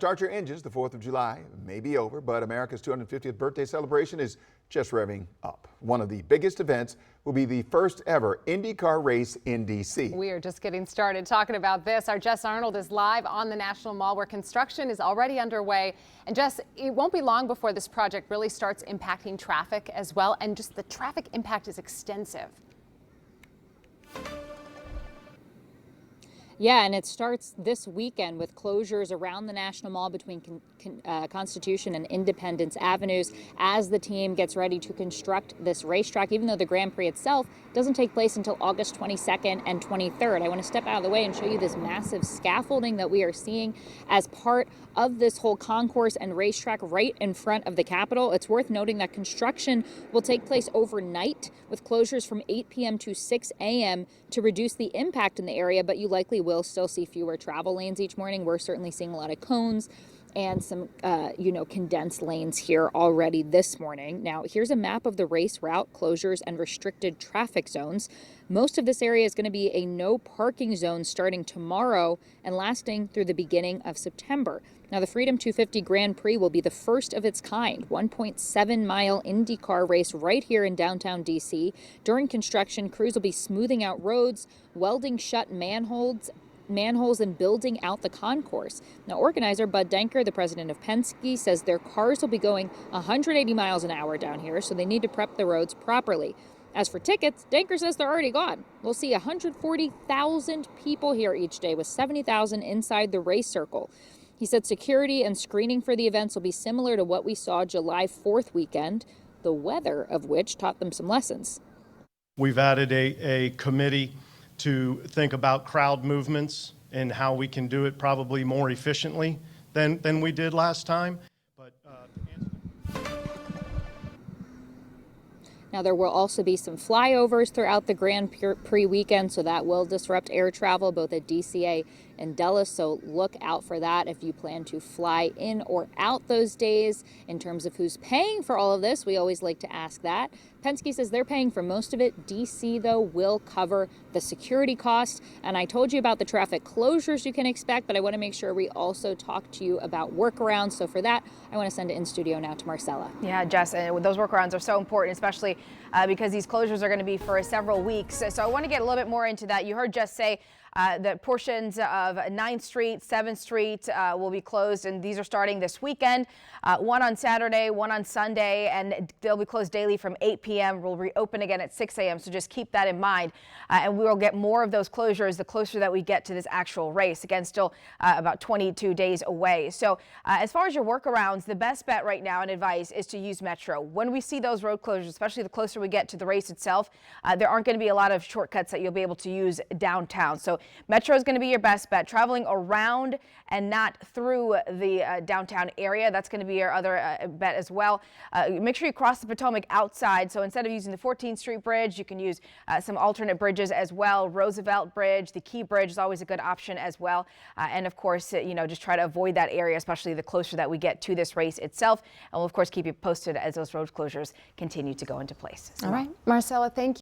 Start your engines. The 4th of July may be over, but America's 250th birthday celebration is just revving up. One of the biggest events will be the first ever IndyCar race in D.C. We are just getting started talking about this. Our Jess Arnold is live on the National Mall where construction is already underway. And Jess, it won't be long before this project really starts impacting traffic as well. And just the traffic impact is extensive. Yeah, and it starts this weekend with closures around the National Mall between Constitution and Independence Avenues as the team gets ready to construct this racetrack, even though the Grand Prix itself doesn't take place until August 22nd and 23rd. I want to step out of the way and show you this massive scaffolding that we are seeing as part of this whole concourse and racetrack right in front of the Capitol. It's worth noting that construction will take place overnight with closures from 8 p.m. to 6 a.m. to reduce the impact in the area, but you likely will still see fewer travel lanes each morning. We're certainly seeing a lot of cones and some, condensed lanes here already this morning. Now, here's a map of the race route, closures, and restricted traffic zones. Most of this area is going to be a no parking zone starting tomorrow and lasting through the beginning of September. Now, the Freedom 250 Grand Prix will be the first of its kind, 1.7-mile IndyCar race right here in downtown D.C. During construction, crews will be smoothing out roads, welding shut manholes and building out the concourse. Now, organizer Bud Denker, the president of Penske, says their cars will be going 180 miles an hour down here, so they need to prep the roads properly. As for tickets, Denker says they're already gone. We'll see 140,000 people here each day, with 70,000 inside the race circle. He said security and screening for the events will be similar to what we saw July 4th weekend, the weather of which taught them some lessons. We've added a committee to think about crowd movements and how we can do it probably more efficiently than we did last time. But Now, there will also be some flyovers throughout the Grand Prix weekend, so that will disrupt air travel both at DCA and Dulles, so look out for that if you plan to fly in or out those days. In terms of who's paying for all of this, we always like to ask that. Penske says they're paying for most of it. DC, though, will cover the security cost. And I told you about the traffic closures you can expect, but I want to make sure we also talk to you about workarounds. So for that, I want to send it in studio now to Marcella. Yeah, Jess, and those workarounds are so important, especially because these closures are going to be for several weeks. So I want to get a little bit more into that. You heard Jess say that portions of 9th Street, 7th Street will be closed, and these are starting this weekend. One on Saturday, one on Sunday, and they'll be closed daily from 8 p.m. We'll reopen again at 6 a.m., so just keep that in mind. And we will get more of those closures the closer that we get to this actual race. Again, still about 22 days away. So as far as your workarounds, the best bet right now and advice is to use Metro. When we see those road closures, especially the closer we get to the race itself, there aren't going to be a lot of shortcuts that you'll be able to use downtown. So Metro is going to be your best bet. Traveling around and not through the downtown area, that's going to be your other bet as well. Make sure you cross the Potomac outside. So instead of using the 14th Street Bridge, you can use some alternate bridges as well. Roosevelt Bridge, the Key Bridge is always a good option as well. And of course, just try to avoid that area, especially the closer that we get to this race itself. And we'll, of course, keep you posted as those road closures continue to go into place. All right, Marcella, thank you.